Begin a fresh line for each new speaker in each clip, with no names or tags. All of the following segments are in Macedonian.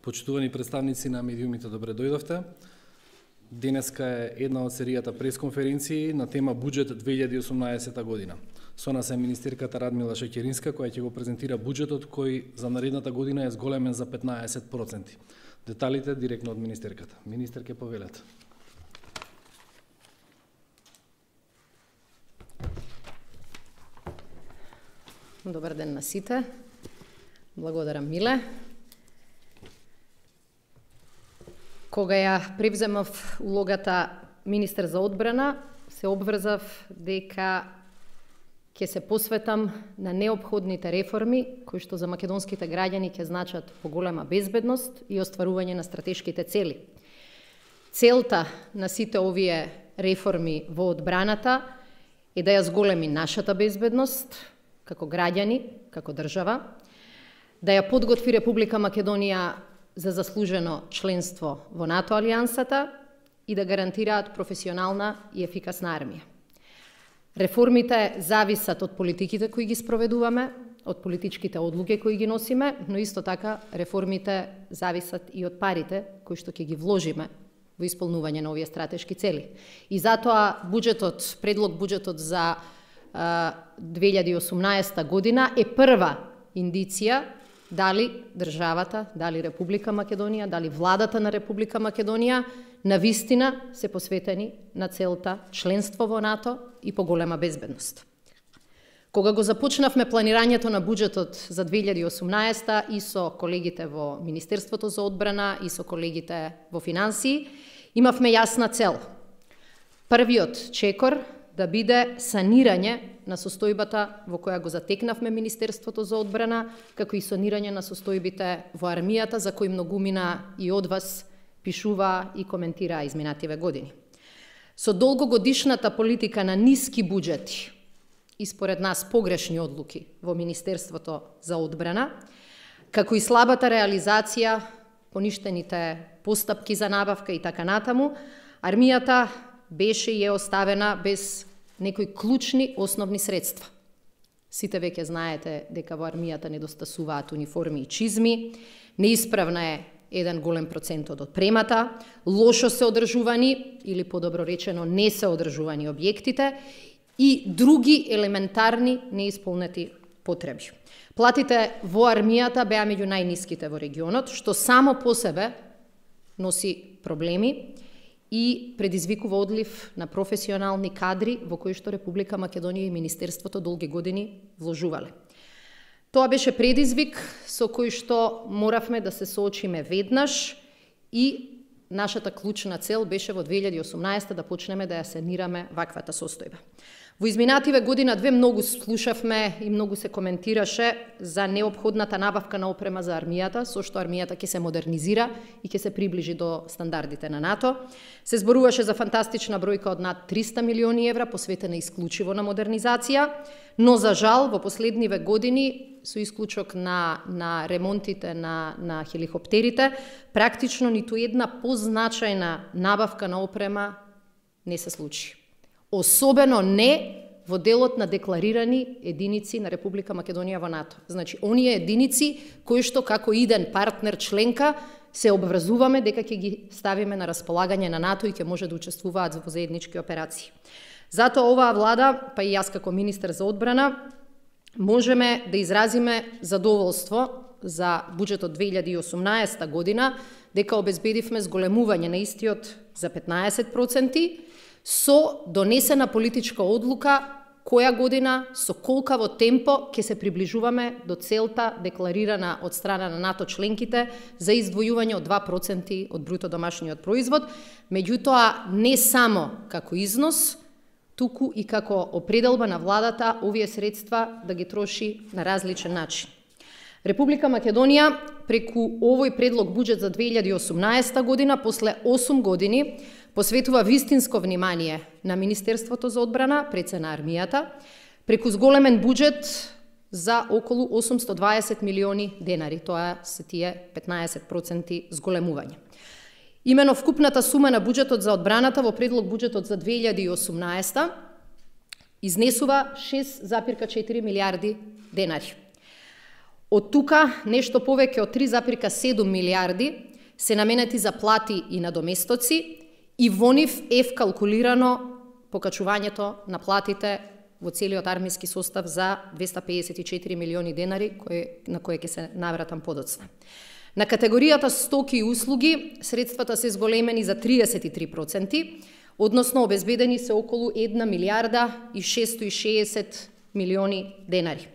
Почитувани представници на медиумите, добре дојдовте. Денеска е една од серијата пресконференции на тема Буџет 2018 година. Со нас е министерката Радмила Шекеринска, која ќе го презентира буџетот кој за наредната година е зголемен за 15%. Деталите директно од министерката. Министер, ке повелете.
Добар ден на сите. Благодарам, Миле. Кога ја превземав улогата министер за одбрана, се обврзав дека ќе се посветам на неопходните реформи кои што за македонските граѓани ќе значат поголема безбедност и остварување на стратешките цели. Целта на сите овие реформи во одбраната е да ја зголеми нашата безбедност како граѓани, како држава, да ја подготви Република Македонија за заслужено членство во НАТО алијансата и да гарантираат професионална и ефикасна армија. Реформите зависат од политиките кои ги спроведуваме, од политичките одлуки кои ги носиме, но исто така реформите зависат и од парите кои што ќе ги вложиме во исполнување на овие стратешки цели. И затоа предлог буџетот за 2018 година е прва индиција дали државата, дали Република Македонија, дали владата на Република Македонија навистина се посветени на целта членство во НАТО и поголема безбедност. Кога го започнавме планирањето на буџетот за 2018 и со колегите во Министерството за одбрана и со колегите во финансии, имавме јасна цел. Првиот чекор да биде санирање на состојбата во која го затекнавме Министерството за одбрана, како и санирање на состојбите во армијата, за кои многумина и од вас пишува и коментира изминативе години. Со долгогодишната политика на ниски буџети и според нас погрешни одлуки во Министерството за одбрана, како и слабата реализација, поништените постапки за набавка и така натаму, армијата беше и е оставена без некои клучни основни средства. Сите веќе знаете дека во армијата недостасуваат униформи и чизми, неисправна е еден голем процент од отпремата, лошо се одржувани или подобро речено не се одржувани објектите и други елементарни неисполнети потреби. Платите во армијата беа меѓу најниските во регионот, што само по себе носи проблеми и предизвикува одлив на професионални кадри во кои што Република Македонија и Министерството долги години вложувале. Тоа беше предизвик со кој што моравме да се соочиме веднаш и нашата клучна цел беше во 2018 да почнеме да ја санираме ваквата состојба. Во изминативе година две многу слушавме и многу се коментираше за неопходната набавка на опрема за армијата, со што армијата ќе се модернизира и ќе се приближи до стандардите на НАТО. Се зборуваше за фантастична бројка од над 300 милиони евра посветена исклучиво на модернизација, но за жал во последниве години со исклучок на ремонтите на хеликоптерите, практично ниту една позначајна набавка на опрема не се случи. Особено не во делот на декларирани единици на Република Македонија во НАТО. Значи, оние единици кои што како иден партнер членка се обврзуваме дека ќе ги ставиме на располагање на НАТО и ќе може да учествуваат во заеднички операции. Затоа оваа влада, па и јас како министер за одбрана, можеме да изразиме задоволство за буџетот 2018 година, дека обезбедивме зголемување на истиот за 15%, со донесена политичка одлука која година, со колкаво темпо ќе се приближуваме до целта декларирана од страна на НАТО членките за издвојување од 2% од бруто домашниот производ, меѓутоа не само како износ, туку и како определба на владата овие средства да ги троши на различен начин. Република Македонија преку овој предлог буџет за 2018 година, после 8 години, посветува вистинско внимание на Министерството за одбрана, пред на армијата, преку зголемен буџет за околу 820 милиони денари. Тоа се тие 15% зголемување. Имено вкупната сума на буџетот за одбраната во предлог буџетот за 2018 изнесува 6,4 милиарди денари. Од тука нешто повеќе од 3,7 милиарди се наменети за плати и надоместоци и во нив е вкалкулирано покачувањето на платите во целиот армиски состав за 254 милиони денари, на кои ќе се навратам подоцна. На категоријата стоки и услуги средствата се зголемени за 33%, односно обезбедени се околу 1 милиарда и 660 милиони денари.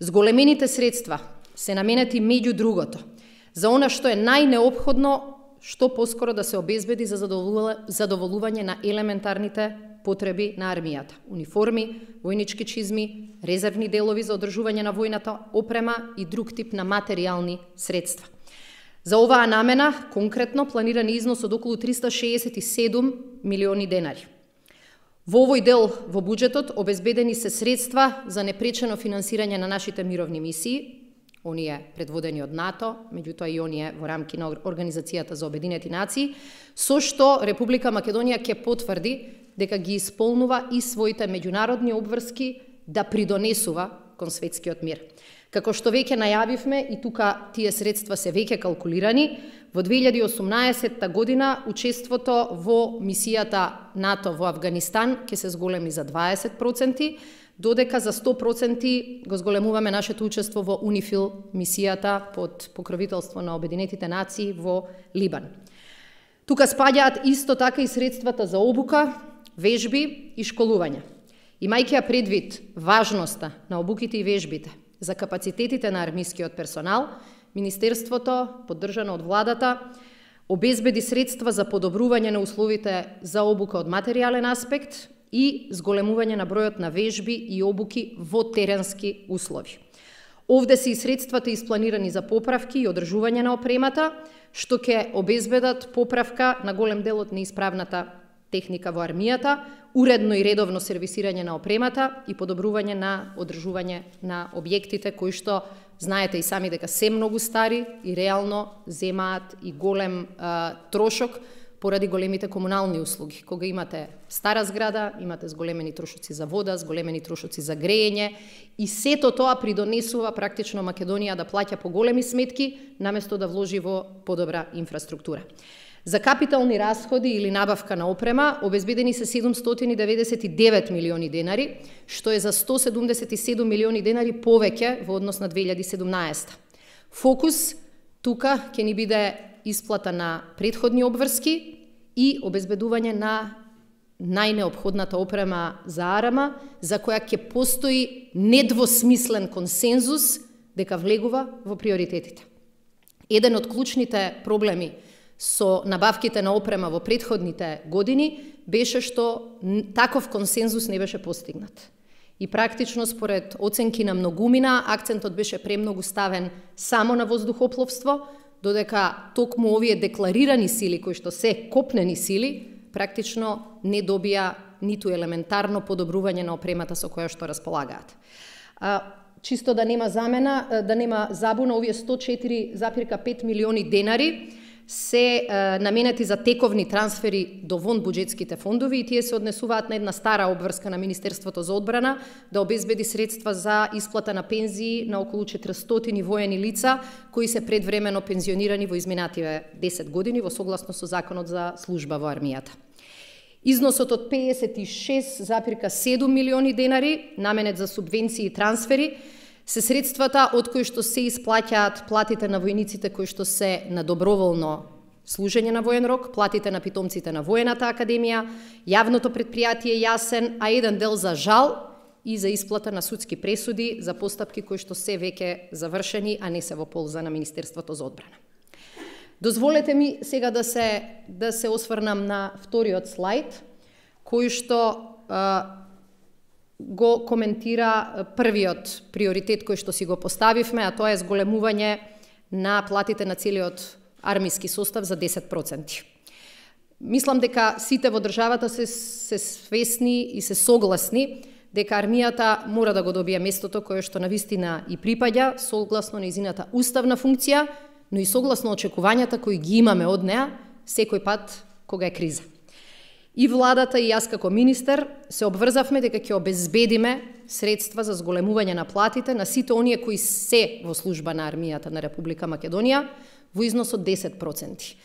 Зголемените средства се наменети меѓу другото за она што е најнеопходно што поскоро да се обезбеди за задоволување на елементарните потреби на армијата. Униформи, војнички чизми, резервни делови за одржување на војната опрема и друг тип на материјални средства. За оваа намена, конкретно, планиран износ од околу 367 милиони денари. Во овој дел во буџетот обезбедени се средства за непречено финансирање на нашите мировни мисии, оние предводени од НАТО, меѓутоа и оние во рамки на Организацијата за Обединети нации, со што Република Македонија ќе потврди дека ги исполнува и своите меѓународни обврски да придонесува кон светскиот мир. Како што веќе најавивме, и тука тие средства се веќе калкулирани, во 2018 година учеството во мисијата НАТО во Авганистан ќе се зголеми за 20%, додека за 100% го зголемуваме нашето учество во УНИФИЛ мисијата под покровителство на Обединетите нации во Либан. Тука спаѓаат исто така и средствата за обука, вежби и школување. Имајќи ја предвид важноста на обуките и вежбите за капацитетите на армискиот персонал, Министерството, поддржано од владата, обезбеди средства за подобрување на условите за обука од материјален аспект и зголемување на бројот на вежби и обуки во теренски услови. Овде се и средствата испланирани за поправки и одржување на опремата, што ќе обезбедат поправка на голем дел од неисправната техника во армијата, уредно и редовно сервисирање на опремата и подобрување на одржување на објектите кои што знаете и сами дека се многу стари и реално земаат и голем трошок поради големите комунални услуги. Кога имате стара зграда, имате зголемени трошоци за вода, зголемени трошоци за грејење и сето тоа придонесува практично Македонија да плаќа поголеми сметки наместо да вложи во подобра инфраструктура. За капитални расходи или набавка на опрема обезбедени се 799 милиони денари, што е за 177 милиони денари повеќе во однос на 2017. Фокус тука ќе ни биде исплата на претходни обврски и обезбедување на најнеопходната опрема за арама, за која ќе постои недвосмислен консензус дека влегува во приоритетите. Еден од клучните проблеми со набавките на опрема во претходните години беше што таков консензус не беше постигнат. И практично според оценки на многумина, акцентот беше премногу ставен само на воздухопловство, додека токму овие декларирани сили, кои што се копнени сили, практично не добија ниту елементарно подобрување на опремата со која што располагаат. Чисто да нема замена, да нема забуна, овие 104,5 милиони денари се наменети за тековни трансфери до вон буџетските фондови и тие се однесуваат на една стара обврска на Министерството за одбрана да обезбеди средства за исплата на пензии на околу 400 воени лица кои се предвремено пензионирани во изминативе 10 години во согласно со Законот за служба во армијата. Износот од 56,7 милиони денари наменет за субвенции и трансфери се средствата од кои што се исплаќаат платите на војниците кои што се на доброволно служење на воен рок, платите на питомците на Воената академија, јавното предпријатие Јасен, а еден дел за жал и за исплата на судски пресуди за постапки кои што се веќе завршени, а не се во полза на Министерството за одбрана. Дозволете ми сега да се осврнам на вториот слајд, кој што го коментира првиот приоритет кој што си го поставивме, а тоа е зголемување на платите на целиот армиски состав за 10%. Мислам дека сите во државата се свесни и се согласни дека армијата мора да го добие местото кое што навистина и припаѓа согласно нејзината уставна функција, но и согласно очекувањата кои ги имаме од неа секој пат кога е криза. И владата и јас како министер се обврзавме дека ќе обезбедиме средства за зголемување на платите на сите оние кои се во служба на армијата на Република Македонија во износ од 10%.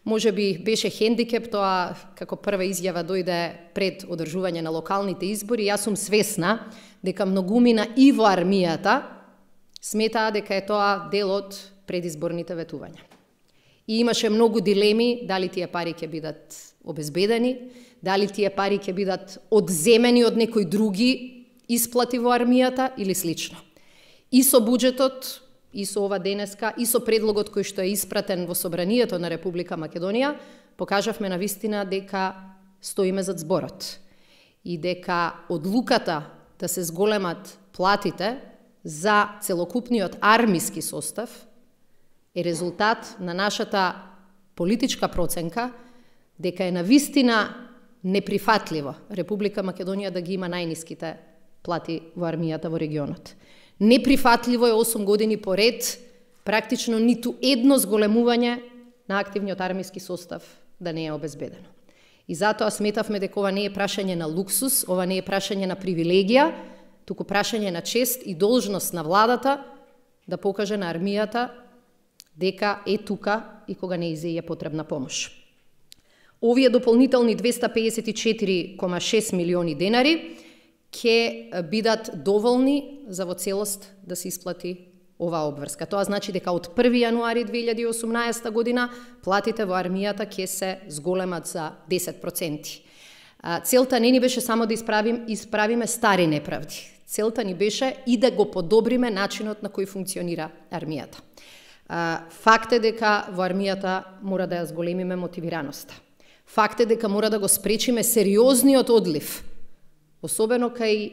Може би беше хендикеп тоа како прва изјава дојде пред одржување на локалните избори. Јас сум свесна дека многумина и во армијата сметаа дека е тоа дел од предизборните ветувања. И имаше многу дилеми дали тие пари ќе бидат обезбедени, дали тие пари ќе бидат одземени од некои други исплати во армијата или слично. И со буџетот, и со ова денеска, и со предлогот кој што е испратен во Собранието на Република Македонија, покажавме на вистина дека стоиме зад зборот и дека одлуката да се зголемат платите за целокупниот армиски состав е резултат на нашата политичка проценка дека е на вистина неприфатливо Република Македонија да ги има најниските плати во армијата во регионот. Неприфатливо е 8 години поред практично ниту едно зголемување на активниот армиски состав да не е обезбедено. И затоа сметавме дека ова не е прашање на луксус, ова не е прашање на привилегија, туку прашање на чест и должност на владата да покаже на армијата дека е тука и кога не е потребна помош. Овие дополнителни 254,6 милиони денари ќе бидат доволни за во целост да се исплати оваа обврска. Тоа значи дека од 1 јануари 2018 година платите во армијата ќе се зголемат за 10%. Целта не ни беше само да исправиме стари неправди. Целта ни беше и да го подобриме начинот на кој функционира армијата. Факт е дека во армијата мора да ја зголемиме мотивираноста. Факт е дека мора да го спречиме сериозниот одлив, особено кај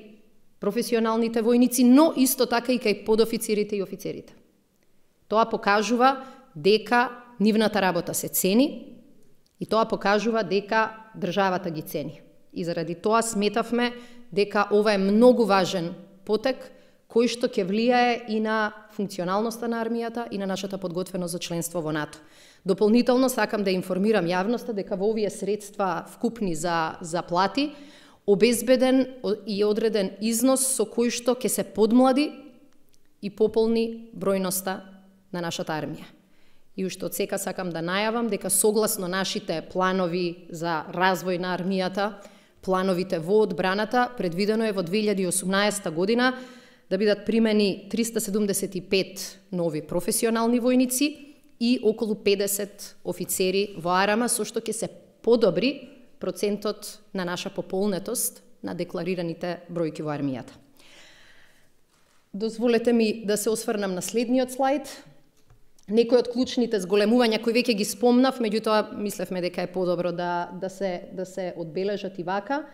професионалните војници, но исто така и кај подофицирите и офицерите. Тоа покажува дека нивната работа се цени и тоа покажува дека државата ги цени. И заради тоа сметавме дека ова е многу важен потек кој што ќе влијае и на функционалноста на армијата и на нашата подготвеност за членство во НАТО. Дополнително сакам да информирам јавноста дека во овие средства вкупни за плати обезбеден и одреден износ со кој што ќе се подмлади и пополни бројноста на нашата армија. И уште од сека сакам да најавам дека согласно нашите планови за развој на армијата, плановите во одбраната, предвидено е во 2018 година да бидат примени 375 нови професионални војници и околу 50 офицери во арама, со што ќе се подобри процентот на наша пополнетост на декларираните бројки во армијата. Дозволете ми да се осврнам на следниот слајд. Некои од клучните зголемувања кои веќе ги спомнав, меѓутоа мислевме дека е подобро да се одбележат и вака.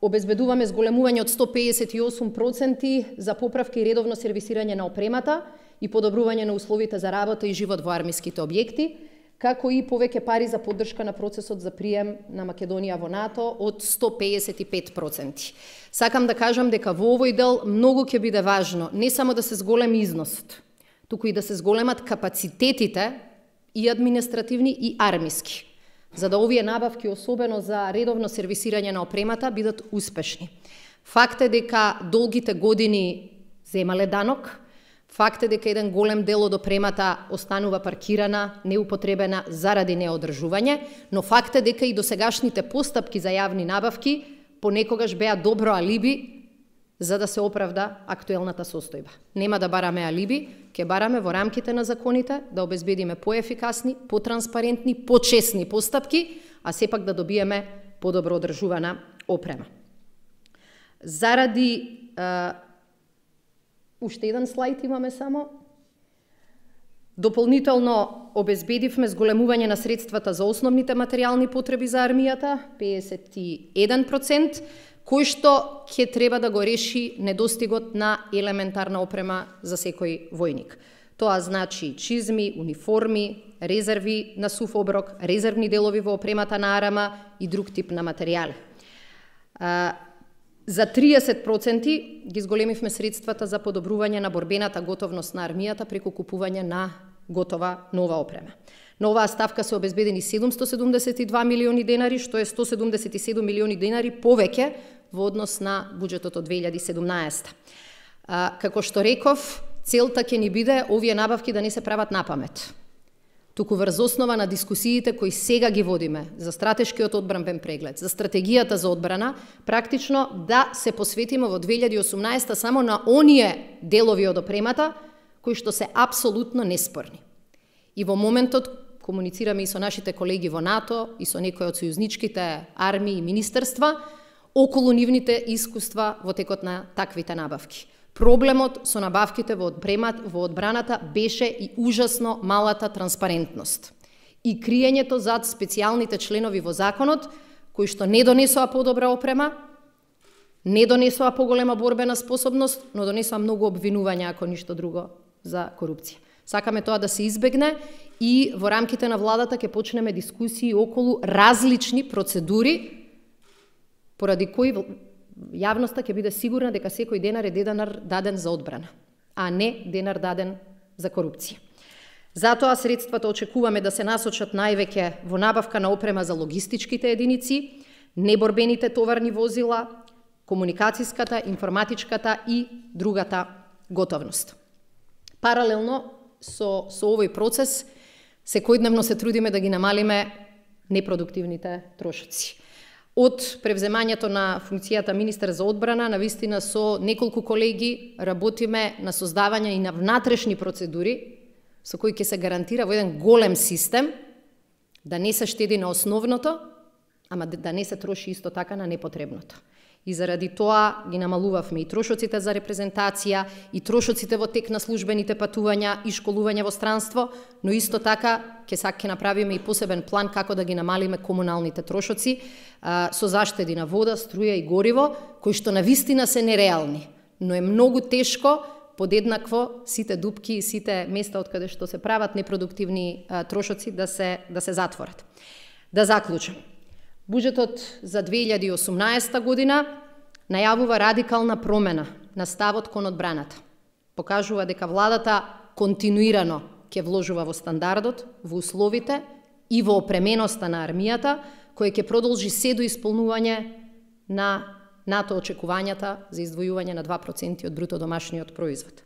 Обезбедуваме зголемување од 158% за поправка и редовно сервисирање на опремата и подобрување на условите за работа и живот во армиските објекти, како и повеќе пари за поддршка на процесот за прием на Македонија во НАТО од 155%. Сакам да кажам дека во овој дел многу ќе биде важно не само да се зголеми износот, туку и да се зголемат капацитетите и административни и армиски, за да овие набавки, особено за редовно сервисирање на опремата, бидат успешни. Факт е дека долгите години земале данок, факт е дека еден голем дел од опремата останува паркирана, неупотребена заради неодржување, но факт е дека и досегашните постапки за јавни набавки понекогаш беа добро алиби за да се оправда актуелната состојба. Нема да бараме алиби, ќе бараме во рамките на законите да обезбедиме поефикасни, потранспарентни, почесни постапки, а сепак да добиеме подобро одржувана опрема. Заради уште еден слајд имаме само. Дополнително обезбедивме зголемување на средствата за основните материјални потреби за армијата, 51%, кој што ќе треба да го реши недостигот на елементарна опрема за секој војник. Тоа значи чизми, униформи, резерви на сув оброк, резервни делови во опремата на арама и друг тип на материјали. За 30% ги зголемивме средствата за подобрување на борбената готовност на армијата преку купување на готова нова опрема. На оваа ставка се обезбедени 772 милиони денари, што е 177 милиони денари повеќе во однос на буџетот од 2017. Како што реков, целта ќе ни биде овие набавки да не се прават напамет, туку врз основа на дискусиите кои сега ги водиме за стратешкиот одбранбен преглед, за стратегијата за одбрана, практично да се посветиме во 2018 само на оние делови од опремата кои што се апсолутно неспорни. И во моментот комуницираме и со нашите колеги во НАТО и со некои од сојузничките армии и министерства околу нивните искуства во текот на таквите набавки. Проблемот со набавките во одбраната беше и ужасно малата транспарентност и криењето зад специјалните членови во законот кои што не донесоа подобра опрема, не донесоа поголема борбена способност, но донесоа многу обвинувања, ако ништо друго, за корупција. Сакаме тоа да се избегне и во рамките на владата ќе почнеме дискусии околу различни процедури поради кои јавноста ќе биде сигурна дека секој денар е даден за одбрана, а не денар даден за корупција. Затоа средствата очекуваме да се насочат највеќе во набавка на опрема за логистичките единици, неборбените товарни возила, комуникацијската, информатичката и другата готовност. Паралелно со овој процес, секојдневно се трудиме да ги намалиме непродуктивните трошоци. Од превземањето на функцијата министер за одбрана, навистина со неколку колеги работиме на создавање и на внатрешни процедури со кои ќе се гарантира во еден голем систем да не се штеди на основното, ама да не се троши исто така на непотребното. И заради тоа ги намалувавме и трошоците за репрезентација, и трошоците во тек на службените патувања и школување во странство, но исто така ќе направиме и посебен план како да ги намалиме комуналните трошоци со заштеди на вода, струја и гориво, кои што навистина се нереални, но е многу тешко подеднакво сите дупки и сите места од каде што се прават непродуктивни трошоци да се затворат. Да заклучам. Буџетот за 2018 година најавува радикална промена на ставот кон одбраната. Покажува дека владата континуирано ќе вложува во стандардот, во условите и во опременоста на армијата, кој ќе продолжи се до исполнување на НАТО очекувањата за издвојување на 2% од бруто домашниот производ.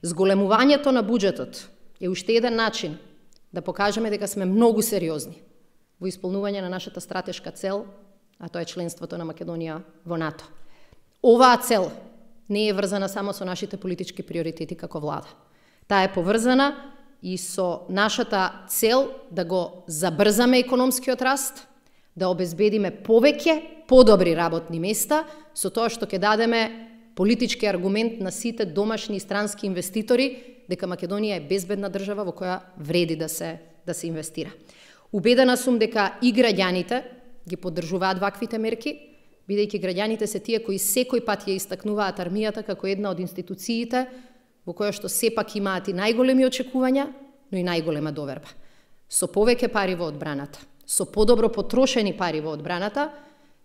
Зголемувањето на буџетот е уште еден начин да покажеме дека сме многу сериозни во исполнување на нашата стратешка цел, а тоа е членството на Македонија во НАТО. Оваа цел не е врзана само со нашите политички приоритети како влада. Таа е поврзана и со нашата цел да го забрзаме економскиот раст, да обезбедиме повеќе подобри работни места, со тоа што ќе дадеме политички аргумент на сите домашни и странски инвеститори дека Македонија е безбедна држава во која вреди да се инвестира. Убедена сум дека и граѓаните ги поддржуваат ваквите мерки, бидејќи граѓаните се тие кои секој пат ја истакнуваат армијата како една од институциите во која што сепак имаат и најголеми очекувања, но и најголема доверба. Со повеќе пари во одбраната, со подобро потрошени пари во одбраната,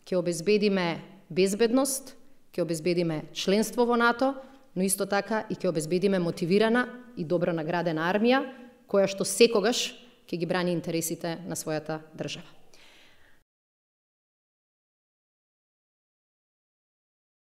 ќе обезбедиме безбедност, ќе обезбедиме членство во НАТО, но исто така и ќе обезбедиме мотивирана и добро наградена армија, која што секогаш ќе ги брани интересите на својата држава.